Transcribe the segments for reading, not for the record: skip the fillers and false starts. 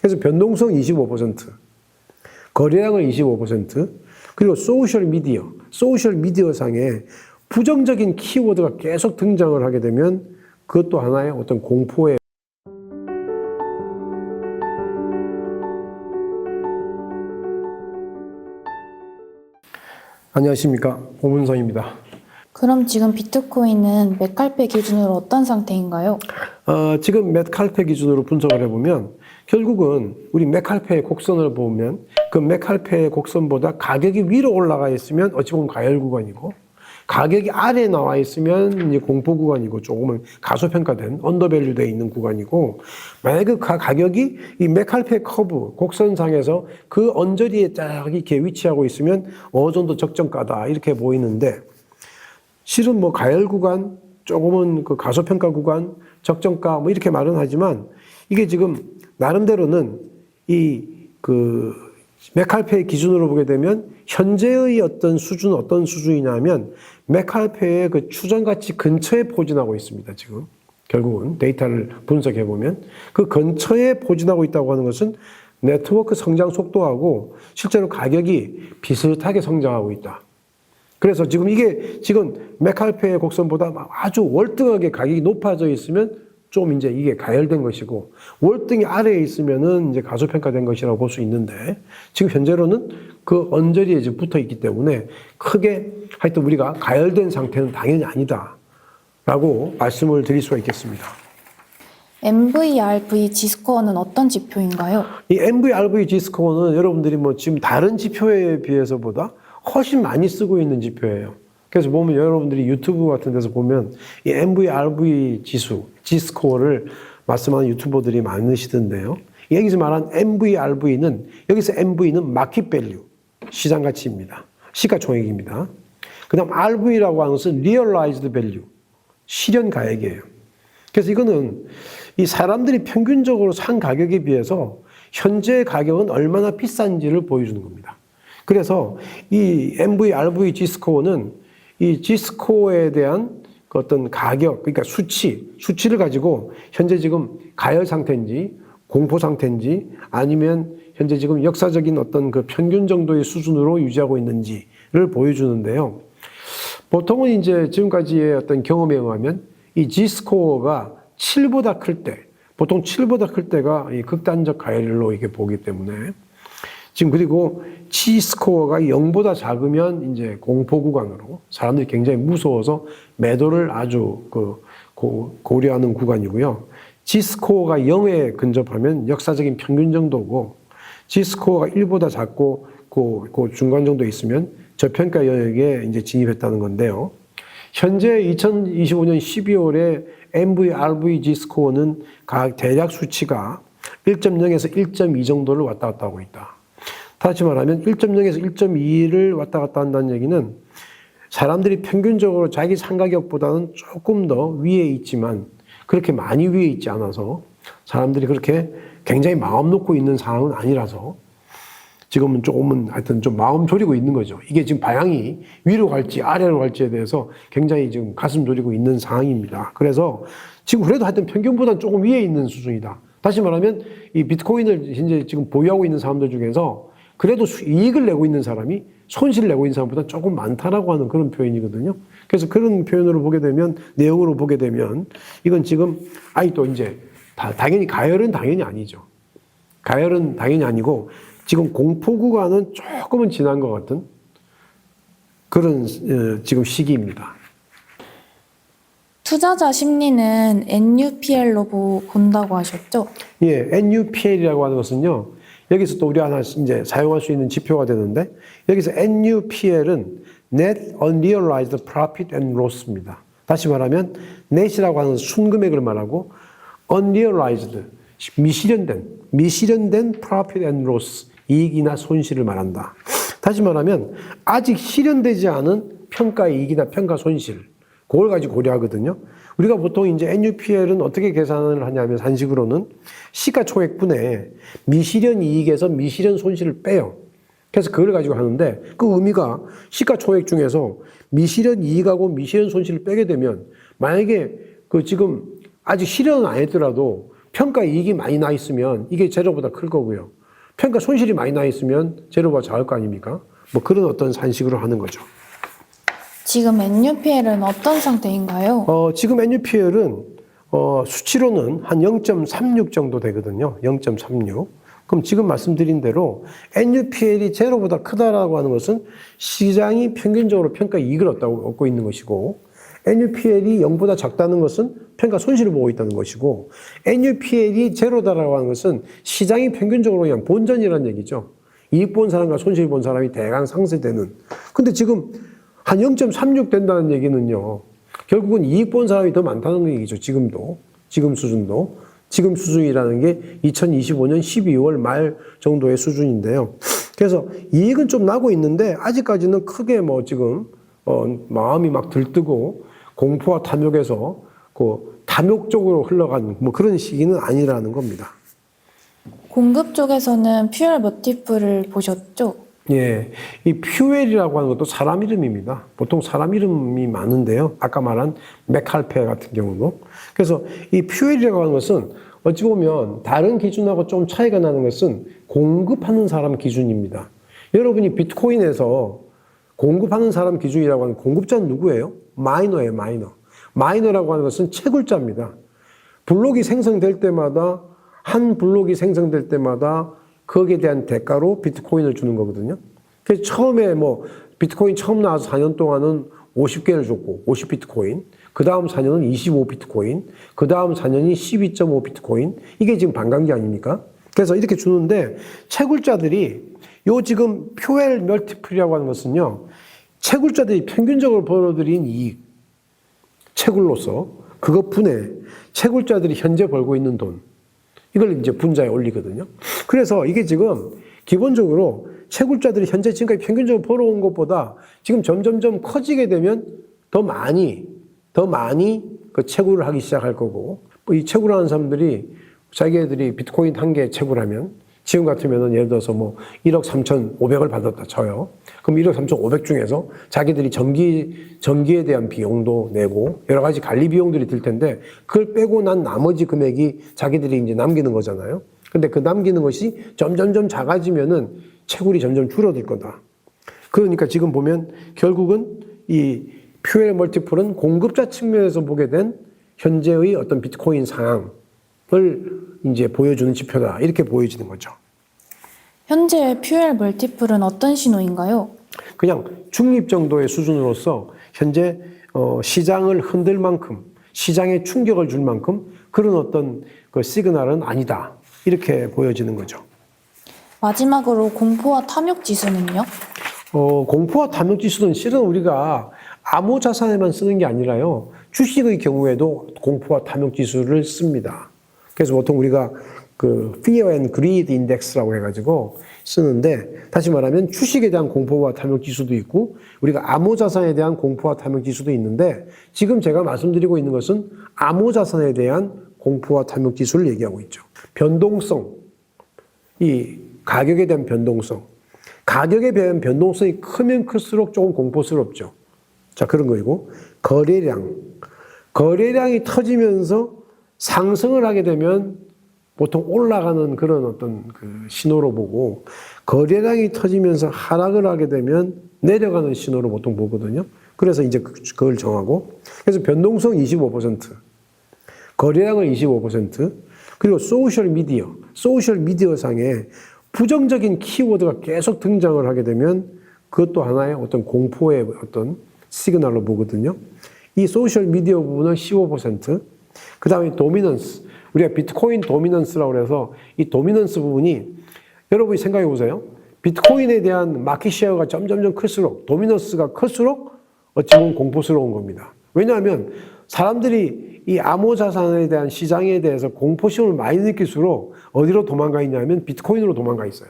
그래서 변동성 25%, 거래량은 25%, 그리고 소셜미디어 상에 부정적인 키워드가 계속 등장을 하게 되면 그것도 하나의 어떤 공포의 안녕하십니까, 오문성입니다. 그럼 지금 비트코인은 맥칼페 기준으로 어떤 상태인가요? 지금 맥칼페 기준으로 분석을 해보면 결국은 우리 맥칼페의 곡선을 보면 그 맥칼페의 곡선보다 가격이 위로 올라가 있으면 어찌 보면 가열 구간이고, 가격이 아래에 나와 있으면 이제 공포 구간이고, 조금은 가소평가된 언더밸류 되어 있는 구간이고, 만약에 그 가격이 이 맥칼페 커브 곡선상에서 그 언저리에 쫙 이렇게 위치하고 있으면 어느 정도 적정가다 이렇게 보이는데, 실은 뭐 가열 구간, 조금은 그 가소평가 구간, 적정가 뭐 이렇게 말은 하지만 이게 지금 나름대로는 이 그 맥칼페의 기준으로 보게 되면 현재의 어떤 수준이냐면 맥칼페의 그 추정 가치 근처에 포진하고 있습니다. 지금 결국은 데이터를 분석해 보면 그 근처에 포진하고 있다고 하는 것은 네트워크 성장 속도하고 실제로 가격이 비슷하게 성장하고 있다. 그래서 지금 이게 지금 맥칼페의 곡선보다 아주 월등하게 가격이 높아져 있으면 좀 이제 이게 가열된 것이고, 월등히 아래에 있으면은 이제 가소평가된 것이라고 볼 수 있는데, 지금 현재로는 그 언저리에 이제 붙어 있기 때문에 크게 하여튼 우리가 가열된 상태는 당연히 아니다라고 말씀을 드릴 수가 있겠습니다. MVRV 지스코어는 어떤 지표인가요? 이 MVRV 지스코어는 여러분들이 뭐 지금 다른 지표에 비해서보다 훨씬 많이 쓰고 있는 지표예요. 그래서 보면 여러분들이 유튜브 같은 데서 보면 이 MVRV 지스코어를 말씀하는 유튜버들이 많으시던데요. 여기서 말한 MVRV는, 여기서 MV는 마켓 밸류, 시장 가치입니다. 시가총액입니다. 그 다음 RV라고 하는 것은 리얼라이즈드 밸류, 실현 가액이에요. 그래서 이거는 이 사람들이 평균적으로 산 가격에 비해서 현재 가격은 얼마나 비싼지를 보여주는 겁니다. 그래서 이 MVRV 지스코어는 이 지스코어에 대한 그 어떤 가격, 그러니까 수치를 가지고 현재 지금 가열 상태인지 공포 상태인지 아니면 현재 지금 역사적인 어떤 그 평균 정도의 수준으로 유지하고 있는지를 보여주는데요. 보통은 이제 지금까지의 어떤 경험에 의하면 이 지스코어가 7보다 클 때, 보통 7보다 클 때가 이 극단적 가열로 이렇게 보기 때문에 지금, 그리고 G스코어가 0보다 작으면 이제 공포 구간으로 사람들이 굉장히 무서워서 매도를 아주 고려하는 구간이고요. G스코어가 0에 근접하면 역사적인 평균 정도고, G스코어가 1보다 작고 그 중간 정도에 있으면 저평가 영역에 이제 진입했다는 건데요. 현재 2025년 12월에 MVRV G스코어는 대략 수치가 1.0에서 1.2 정도를 왔다 갔다 하고 있다. 다시 말하면 1.0에서 1.2를 왔다 갔다 한다는 얘기는 사람들이 평균적으로 자기 상가격보다는 조금 더 위에 있지만 그렇게 많이 위에 있지 않아서 사람들이 그렇게 굉장히 마음 놓고 있는 상황은 아니라서 지금은 조금은 하여튼 좀 마음 졸이고 있는 거죠. 이게 지금 방향이 위로 갈지 아래로 갈지에 대해서 굉장히 지금 가슴 졸이고 있는 상황입니다. 그래서 지금 그래도 하여튼 평균보다는 조금 위에 있는 수준이다. 다시 말하면 이 비트코인을 현재 지금 보유하고 있는 사람들 중에서 그래도 이익을 내고 있는 사람이 손실을 내고 있는 사람보다 조금 많다라고 하는 그런 표현이거든요. 그래서 그런 표현으로 보게 되면, 내용으로 보게 되면 이건 지금 또 이제 당연히 가열은 당연히 아니죠. 가열은 당연히 아니고 지금 공포 구간은 조금은 지난 것 같은 그런 지금 시기입니다. 투자자 심리는 NUPL로 본다고 하셨죠? 예, NUPL이라고 하는 것은요, 여기서 또 우리 하나 이제 사용할 수 있는 지표가 되는데, 여기서 NUPL은 Net Unrealized Profit and Loss입니다. 다시 말하면 net이라고 하는 순금액을 말하고 unrealized, 미실현된 profit and loss, 이익이나 손실을 말한다. 다시 말하면 아직 실현되지 않은 평가 이익이나 평가 손실, 그걸 가지고 고려하거든요. 우리가 보통 이제 NUPL은 어떻게 계산을 하냐면, 산식으로는 시가총액분에 미실현 이익에서 미실현 손실을 빼요. 그래서 그걸 가지고 하는데, 그 의미가 시가총액 중에서 미실현 이익하고 미실현 손실을 빼게 되면, 만약에 그 지금 아직 실현은 안 했더라도 평가 이익이 많이 나 있으면 이게 제로보다 클 거고요. 평가 손실이 많이 나 있으면 제로보다 작을 거 아닙니까? 뭐 그런 어떤 산식으로 하는 거죠. 지금 NUPL은 어떤 상태인가요? 지금 NUPL은 수치로는 한 0.36 정도 되거든요. 0.36. 그럼 지금 말씀드린 대로 NUPL이 제로보다 크다라고 하는 것은 시장이 평균적으로 평가 이익을 얻고 있는 것이고, NUPL이 0보다 작다는 것은 평가 손실을 보고 있다는 것이고, NUPL이 제로다라고 하는 것은 시장이 평균적으로 그냥 본전이라는 얘기죠. 이익 본 사람과 손실 본 사람이 대강 상쇄되는. 근데 지금 한 0.36 된다는 얘기는요, 결국은 이익 본 사람이 더 많다는 얘기죠. 지금도. 지금 수준도. 지금 수준이라는 게 2025년 12월 말 정도의 수준인데요. 그래서 이익은 좀 나고 있는데 아직까지는 크게 뭐 지금 마음이 막 들뜨고 공포와 탐욕에서 그 탐욕 쪽으로 흘러간 뭐 그런 시기는 아니라는 겁니다. 공급 쪽에서는 퓨얼 멀티플을 보셨죠? 예, 이 퓨엘이라고 하는 것도 사람 이름입니다. 보통 사람 이름이 많은데요. 아까 말한 맥칼페 같은 경우도. 그래서 이 퓨엘이라고 하는 것은 어찌 보면 다른 기준하고 좀 차이가 나는 것은 공급하는 사람 기준입니다. 여러분이 비트코인에서 공급하는 사람 기준이라고 하는 공급자는 누구예요? 마이너예요, 마이너. 마이너라고 하는 것은 채굴자입니다. 블록이 생성될 때마다, 한 블록이 생성될 때마다 거기에 대한 대가로 비트코인을 주는 거거든요. 그래서 처음에 뭐 비트코인 처음 나와서 4년 동안은 50개를 줬고 50비트코인, 그 다음 4년은 25비트코인, 그 다음 4년이 12.5비트코인, 이게 지금 반감기 아닙니까? 그래서 이렇게 주는데 채굴자들이 요 지금 퓨엘 멀티플이라고 하는 것은요, 채굴자들이 평균적으로 벌어들인 이익, 채굴로서 그것분에 채굴자들이 현재 벌고 있는 돈, 이걸 이제 분자에 올리거든요. 그래서 이게 지금 기본적으로 채굴자들이 현재 지금까지 평균적으로 벌어온 것보다 지금 점점점 커지게 되면 더 많이 그 채굴을 하기 시작할 거고, 이 채굴하는 사람들이 자기들이 비트코인 한 개 채굴하면 지금 같으면은 예를 들어서 뭐 1억 3,500을 받았다 쳐요. 그럼 1억 3,500 중에서 자기들이 전기에 대한 비용도 내고 여러 가지 관리 비용들이 들 텐데 그걸 빼고 난 나머지 금액이 자기들이 이제 남기는 거잖아요. 근데 그 남기는 것이 점점점 작아지면은 채굴이 점점 줄어들 거다. 그러니까 지금 보면 결국은 이 퓨엘 멀티플은 공급자 측면에서 보게 된 현재의 어떤 비트코인 상황을 이제 보여주는 지표다. 이렇게 보여지는 거죠. 현재 퓨엘 멀티플은 어떤 신호인가요? 그냥 중립 정도의 수준으로서 현재 시장을 흔들 만큼, 시장에 충격을 줄 만큼 그런 어떤 그 시그널은 아니다. 이렇게 보여지는 거죠. 마지막으로 공포와 탐욕 지수는요? 공포와 탐욕 지수는 실은 우리가 암호 자산에만 쓰는 게 아니라요, 주식의 경우에도 공포와 탐욕 지수를 씁니다. 그래서 보통 우리가 그 Fear and Greed Index라고 해가지고 쓰는데, 다시 말하면 주식에 대한 공포와 탐욕 지수도 있고 우리가 암호 자산에 대한 공포와 탐욕 지수도 있는데, 지금 제가 말씀드리고 있는 것은 암호 자산에 대한 공포와 탐욕 지수를 얘기하고 있죠. 변동성, 이 가격에 대한 변동성, 가격에 대한 변동성이 크면 클수록 조금 공포스럽죠. 자, 그런 거이고, 거래량이 터지면서 상승을 하게 되면 보통 올라가는 그런 어떤 그 신호로 보고, 거래량이 터지면서 하락을 하게 되면 내려가는 신호로 보통 보거든요. 그래서 이제 그걸 정하고, 그래서 변동성 25%, 거래량을 25%, 그리고 소셜 미디어 상에 부정적인 키워드가 계속 등장을 하게 되면 그것도 하나의 어떤 공포의 어떤 시그널로 보거든요. 이 소셜 미디어 부분은 15%, 그 다음에 도미넌스, 우리가 비트코인 도미넌스라고 해서 이 도미넌스 부분이, 여러분이 생각해 보세요. 비트코인에 대한 마켓시어가 점점점 클수록, 도미넌스가 클수록 어찌 보면 공포스러운 겁니다. 왜냐하면 사람들이 이 암호 자산에 대한 시장에 대해서 공포심을 많이 느낄수록 어디로 도망가 있냐면 비트코인으로 도망가 있어요.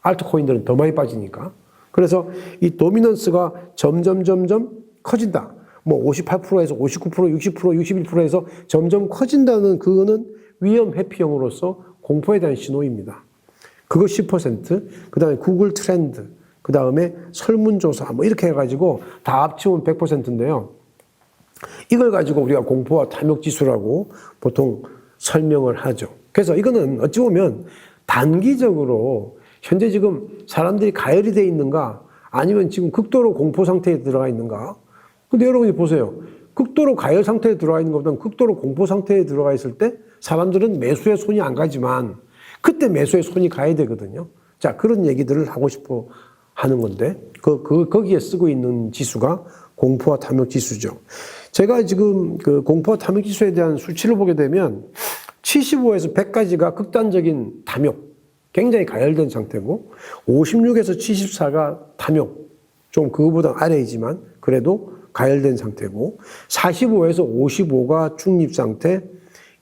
알트코인들은 더 많이 빠지니까. 그래서 이 도미넌스가 점점 커진다. 뭐 58%에서 59%, 60%, 61%에서 점점 커진다는 그거는 위험 회피형으로서 공포에 대한 신호입니다. 그거 10%, 그 다음에 구글 트렌드, 그 다음에 설문조사, 뭐 이렇게 해가지고 다 합치면 100%인데요. 이걸 가지고 우리가 공포와 탐욕 지수라고 보통 설명을 하죠. 그래서 이거는 어찌 보면 단기적으로 현재 지금 사람들이 가열이 돼 있는가 아니면 지금 극도로 공포 상태에 들어가 있는가. 근데 여러분이 보세요. 극도로 가열 상태에 들어가 있는 것보다는 극도로 공포 상태에 들어가 있을 때 사람들은 매수에 손이 안 가지만 그때 매수에 손이 가야 되거든요. 자, 그런 얘기들을 하고 싶어 하는 건데 거기에 쓰고 있는 지수가 공포와 탐욕 지수죠. 제가 지금 그 공포와 탐욕 지수에 대한 수치를 보게 되면 75에서 100까지가 극단적인 탐욕, 굉장히 가열된 상태고 56에서 74가 탐욕, 좀 그거보다 아래이지만 그래도 가열된 상태고 45에서 55가 중립 상태,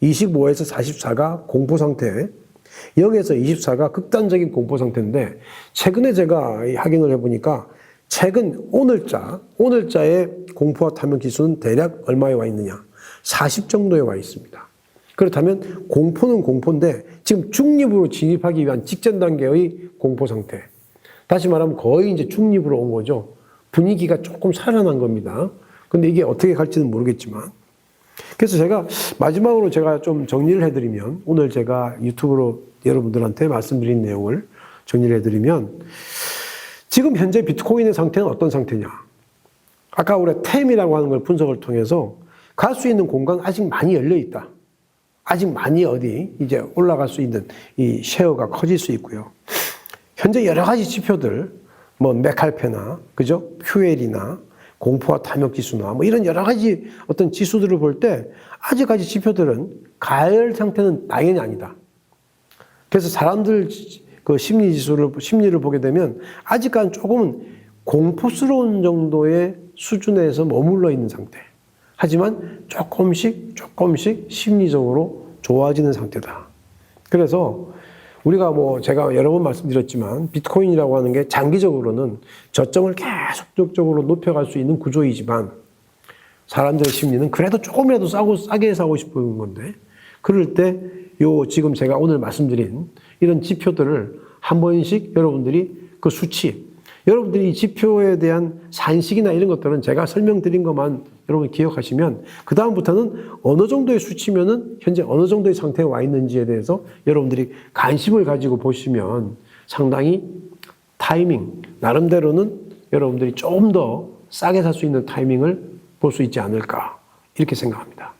25에서 44가 공포 상태, 0에서 24가 극단적인 공포 상태인데 최근에 제가 확인을 해보니까 최근 오늘자의 공포와 탐욕 지수는 대략 얼마에 와 있느냐? 40 정도에 와 있습니다. 그렇다면 공포는 공포인데 지금 중립으로 진입하기 위한 직전 단계의 공포 상태. 다시 말하면 거의 이제 중립으로 온 거죠. 분위기가 조금 살아난 겁니다. 근데 이게 어떻게 갈지는 모르겠지만. 그래서 제가 마지막으로 제가 좀 정리를 해드리면 오늘 제가 유튜브로 여러분들한테 말씀드린 내용을 정리를 해드리면 지금 현재 비트코인의 상태는 어떤 상태냐? 아까 우리가 템이라고 하는 걸 분석을 통해서 갈 수 있는 공간 아직 많이 열려 있다. 아직 많이 이제 올라갈 수 있는 이 쉐어가 커질 수 있고요. 현재 여러 가지 지표들, 뭐 메칼페나, 그죠? QL이나 공포와 탐욕 지수나 뭐 이런 여러 가지 어떤 지수들을 볼 때 아직까지 지표들은 가열 상태는 당연히 아니다. 그래서 사람들 그 심리를 보게 되면 아직까지는 조금은 공포스러운 정도의 수준에서 머물러 있는 상태. 하지만 조금씩 심리적으로 좋아지는 상태다. 그래서 우리가 뭐 제가 여러 번 말씀드렸지만 비트코인이라고 하는 게 장기적으로는 저점을 계속적으로 높여갈 수 있는 구조이지만 사람들의 심리는 그래도 조금이라도 싸게 사고 싶은 건데 그럴 때 지금 제가 오늘 말씀드린 이런 지표들을 한 번씩 여러분들이 그 수치, 여러분들이 이 지표에 대한 산식이나 이런 것들은 제가 설명드린 것만 여러분이 기억하시면 그다음부터는 어느 정도의 수치면은 현재 어느 정도의 상태에 와 있는지에 대해서 여러분들이 관심을 가지고 보시면 상당히 타이밍, 나름대로는 여러분들이 좀 더 싸게 살 수 있는 타이밍을 볼 수 있지 않을까 이렇게 생각합니다.